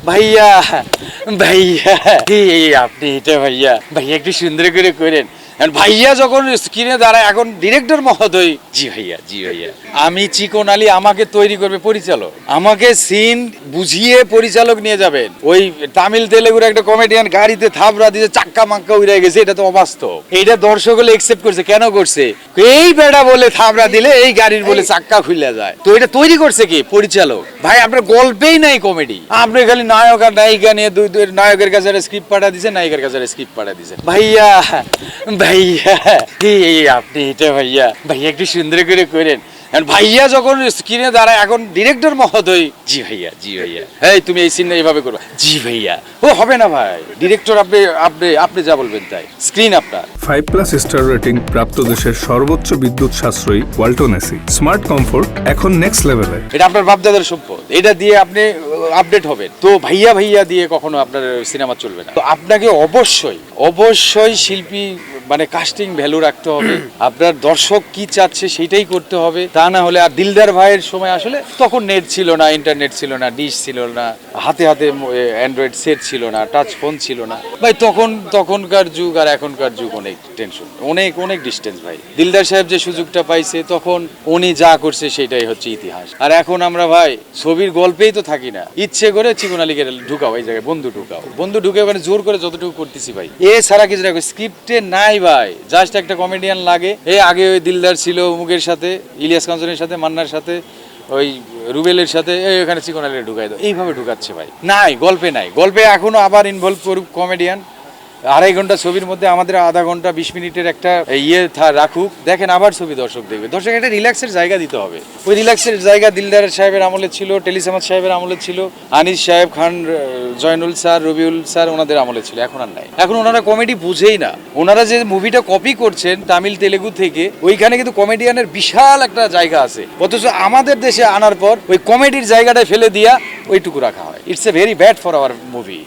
ভাইয়া ভাইয়া এই আপনি এটা ভাইয়া ভাইয়া একটু সুন্দর করে করেন। আর ভাইয়া যখন স্ক্রিনে দাঁড়ায় এখন ডিরেক্টর মহোদয়, জি ভাইয়া জি ভাইয়া, আমি চিকন আলী, আমাকে তৈরি করবে পরিচালক, আমাকে সিন বুঝিয়ে পরিচালক নিয়ে যাবেন। ওই তামিল তেলেগুর একটা কমেডিয়ান গাড়িতে থাবড়া দিয়ে চাক্কা মাক্কা উড়ে গেছে, এটা তো অবাস্তব। এইটা দর্শক হলে একসেপ্ট করছে, কেন করছে? এই বেড়া বলে থাবড়া দিলে এই গাড়ির বলে চাক্কা খুলে যায়, তো এটা তৈরি করছে কি? পরিচালক। ভাই আপনার গল্পেই নাই কমেডি, আপনি খালি নায়ক আর নায়িকা নিয়ে দুই নায়কের কাছে স্ক্রিপ্ট পাঠা দিয়েছেন, নায়িকার কাছে স্ক্রিপ্ট পাঠা দিয়েছেন। ভাইয়া ভাইয়া এই আপনি এটা ভাইয়া ভাইয়া একটু সুন্দর করে করেন। ভাইয়া যখন স্ক্রিনে দাঁড়ায় এখন ডিরেক্টর মহোদয়, জি ভাইয়া জি ভাইয়া, এই তুমি এই সিনটা এইভাবে করো, জি ভাইয়া। ও হবে না ভাই, ডিরেক্টর আপনি আপনি আপনি যা বলবেন তাই, স্ক্রিন আপনার। 5+ স্টার রেটিং প্রাপ্ত দেশের সর্বোচ্চ বিদ্যুৎ সাশ্রয়ী ওয়ালটন এসি। স্মার্ট কমফোর্ট এখন নেক্সট লেভেলে। এটা আপনার বাপদাদার সম্পদ, এটা দিয়ে আপনি আপডেট হবেন। তো ভাইয়া ভাইয়া দিয়ে কখনো আপনার সিনেমা চলবে না। তো আপনাকে অবশ্যই অবশ্যই শিল্পী মানে কাস্টিং ভ্যালু রাখতে হবে, আপনার দর্শক কি চাচ্ছে সেটাই করতে হবে। তা না হলে, আর দিলদার ভাইয়ের সময় আসলে তখন নেট ছিল না, ইন্টারনেট ছিল না, ডিশ ছিল না, হাতে হাতে অ্যান্ড্রয়েড সেট ছিল না, টাচ ফোন ছিল না ভাই। তখনকার যুগ আর এখনকার যুগ অনেক টেনশন, অনেক অনেক ডিস্টেন্স ভাই। দিলদার সাহেব যে সুযোগটা পাইছে তখন উনি যা করছে সেটাই হচ্ছে ইতিহাস। আর এখন আমরা ভাই ছবির গল্পেই তো থাকি না, ইচ্ছে করে চিকন আলীকে ঢুকাও এই জায়গায়, বন্ধু ঢুকে মানে জোর করে যতটুকু করতেছি ভাই, এ ছাড়া কিছু না। স্ক্রিপ্টে নাই ভাই, জাস্ট একটা কমেডিয়ান লাগে। আগে ওই দিলদার ছিল মুখের সাথে, ইলিয়াস কাঞ্চনের সাথে, মান্নার সাথে, ওই রুবেলের সাথে, এখানে চিকন আলী ঢুকাই দাও, এইভাবে ঢুকাচ্ছে ভাই। নাই গল্পে, নাই গল্পে এখনো আবার ইনভলভ করুক কমেডিয়ান। 2.5 ঘন্টা ছবির মধ্যে আমাদের আধা ঘন্টা 20 মিনিটের একটা রাখুক, দেখেন আবার ছবি দর্শক দেখবে। দর্শক একটা রিল্যাক্সের জায়গা দিতে হবে। ওই রিল্যাক্সের জায়গা দিলদার সাহেবের আমলে ছিল, টেলিসামাদ সাহেবের আমলে ছিল, আনিস সাহেব, খান জয়নুল স্যার, রবিউল স্যার, ওনাদের আমলে ছিল। এখন আর নাই। এখন ওনারা কমেডি বুঝেই না। ওনারা যে মুভিটা কপি করছেন তামিল তেলেগু থেকে, ওইখানে কিন্তু কমেডিয়ানের বিশাল একটা জায়গা আছে, অথচ আমাদের দেশে আনার পর ওই কমেডির জায়গাটায় ফেলে দিয়া ওইটুকু রাখা হয়। It's a very bad for our movie.